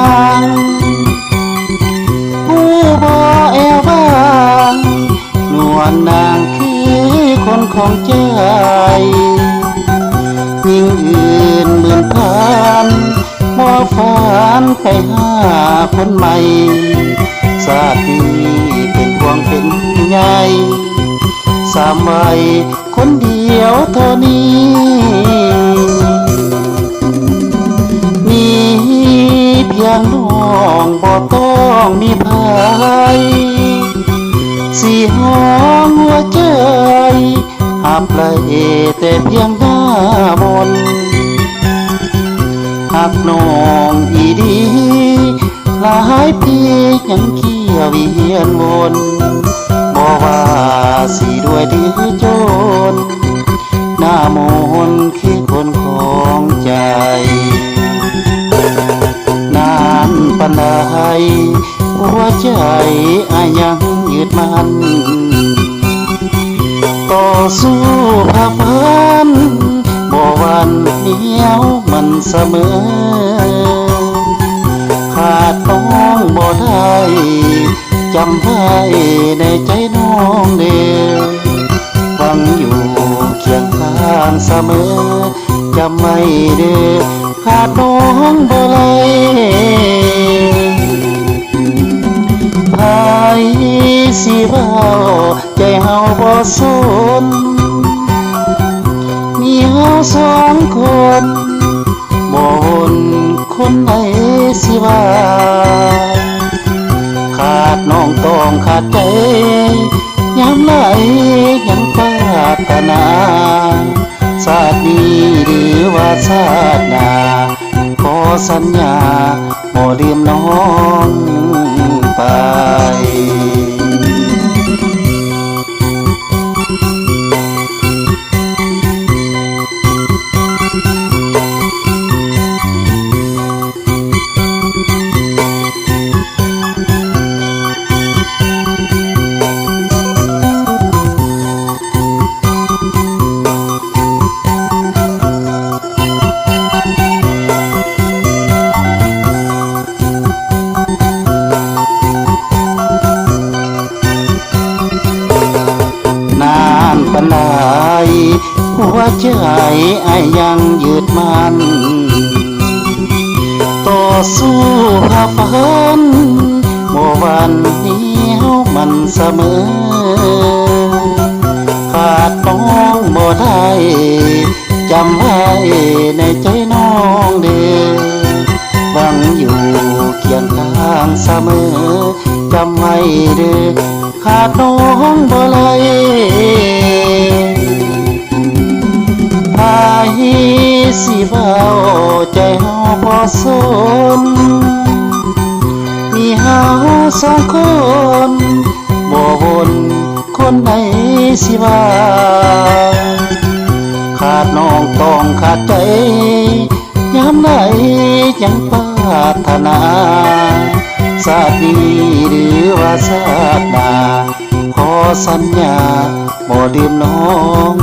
างผู้บ่แอวบางนวลนางคือคนของใจยิ่งอื่นหมื่นพันบ่ฝันไปหาคนใหม่ชาตินี้เป็นห่วงเป็นใยสามวัยคนเดียวเท่านี้มีเพียงน้องบ่ต้องมีภัยสิห้องหัวใจหับไหลแต่เพียงหน้ามนหักน้องอีดีหลายปียังเคี่ยวเวียนวนบ่ว่าสิด้วยหรือจนหน้ามนคือคนของใจนานปานใดหัวใจยังยึดมั่นต่อสู้ผ่าฟันบ่หวั่นเหนียวมันเสมอขาดน้องบ่ได้จำไว้ในใจน้องเด้อหวังอยู่เคียงข้างเสมอจำไม่เด้อขาดน้องบ่ไหลไผสิเว้าใจเฮาบ่สนมีเฮาสองคนบ่วนคนไหนสิว่าขาดน้องต้องขาดใจยามไหลยังปรารถนาชาตินี้หรือว่าชาติหน้าขอสัญญาบ่ลืมน้องไปปานใดหัวใจยังยึดมั่นต่อสู้ผ่าฟันบ่หวั่นเหนียวมันเสมอขาดน้องบ่ได้จำไว้ในใจน้องเด้อหวังอยู่เคียงข้างเสมอจำไว้เด้อขาดน้องบ่ไหลไผสิเว้าใจเฮาบ่สนมีเฮาสองคนบ่วนคนไหนสิว่าขาดน้องต้องขาดใจยามไหนยังปรารถนาชาตินี้หรือว่าชาติหน้าขอสัญญาบ่ลืมน้อง